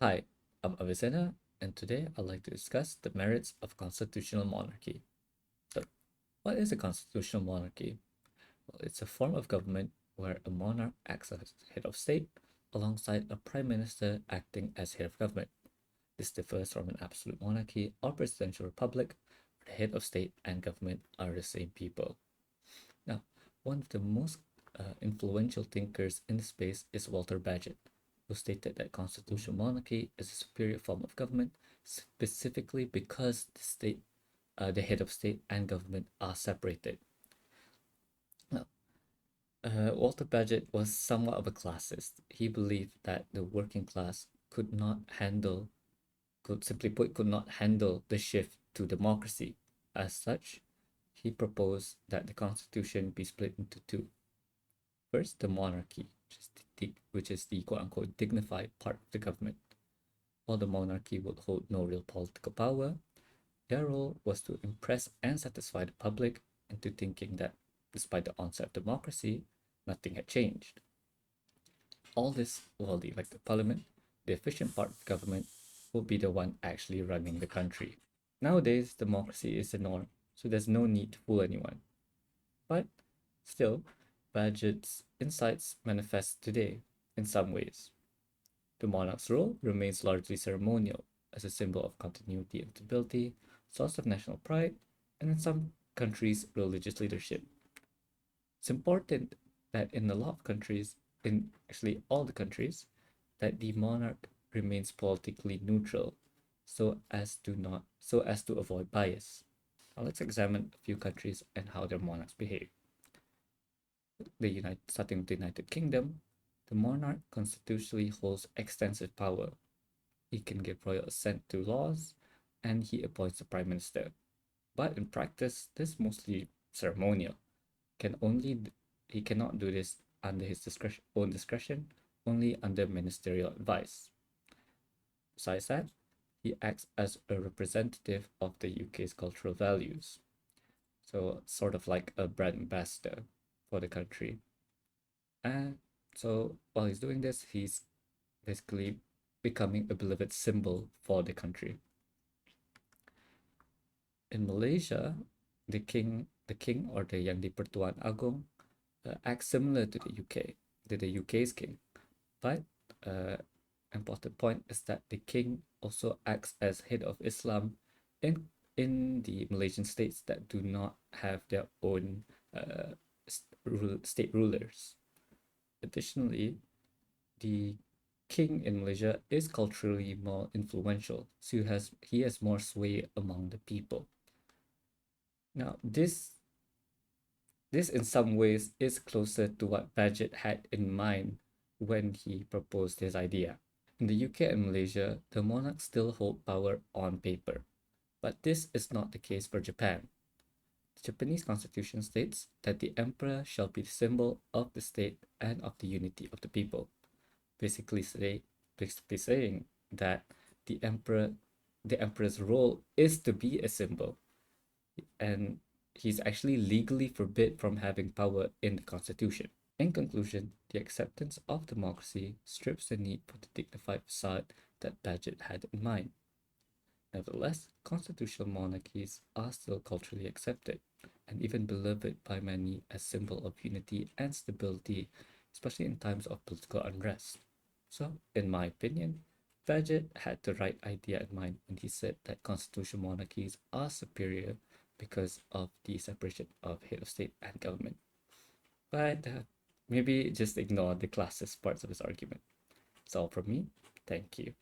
Hi, I'm Avicenna, and today I'd like to discuss the merits of constitutional monarchy. So, what is a constitutional monarchy? Well, it's a form of government where a monarch acts as head of state alongside a prime minister acting as head of government. This differs from an absolute monarchy or presidential republic, where the head of state and government are the same people. Now, one of the most influential thinkers in the space is Walter Bagehot, who stated that constitutional monarchy is a superior form of government specifically because the head of state and government are separated. Now, Walter Bagehot was somewhat of a classist. He believed that the working class could simply put, could not handle the shift to democracy. As such, he proposed that the constitution be split into two. First, the monarchy, which is the quote unquote dignified part of the government. While the monarchy would hold no real political power, their role was to impress and satisfy the public into thinking that, despite the onset of democracy, nothing had changed. All this while the elected parliament, the efficient part of government, would be the one actually running the country. Nowadays, democracy is the norm, so there's no need to fool anyone. But still, Bagehot's insights manifest today in some ways. The monarch's role remains largely ceremonial, as a symbol of continuity and stability, source of national pride, and in some countries, religious leadership. It's important that in a lot of countries, in actually all the countries, that the monarch remains politically neutral so as to avoid bias. Now let's examine a few countries and how their monarchs behave. Starting with the United Kingdom, the monarch constitutionally holds extensive power. He can give royal assent to laws, and he appoints the prime minister. But in practice, this is mostly ceremonial. Can only He cannot do this under his own discretion, only under ministerial advice. Besides that, he acts as a representative of the UK's cultural values. So sort of like a brand ambassador for the country. And so while he's doing this, he's basically becoming a beloved symbol for the country. In Malaysia, the king or the Yang di-Pertuan Agong acts similar to the UK's king. But important point is that the king also acts as head of Islam in in the Malaysian states that do not have their own state rulers. Additionally, the king in Malaysia is culturally more influential, so he has more sway among the people. Now, this in some ways is closer to what Bagehot had in mind when he proposed his idea. In the UK and Malaysia, the monarchs still hold power on paper, but this is not the case for Japan. The Japanese constitution states that the emperor shall be the symbol of the state and of the unity of the people. Basically, saying that the emperor, the emperor's role is to be a symbol, and he's actually legally forbid from having power in the constitution. In conclusion, the acceptance of democracy strips the need for the dignified facade that Bagehot had in mind. Nevertheless, constitutional monarchies are still culturally accepted and even beloved by many as symbol of unity and stability, especially in times of political unrest. So, in my opinion, Bagehot had the right idea in mind when he said that constitutional monarchies are superior because of the separation of head of state and government. But maybe just ignore the classist parts of his argument. That's all from me. Thank you.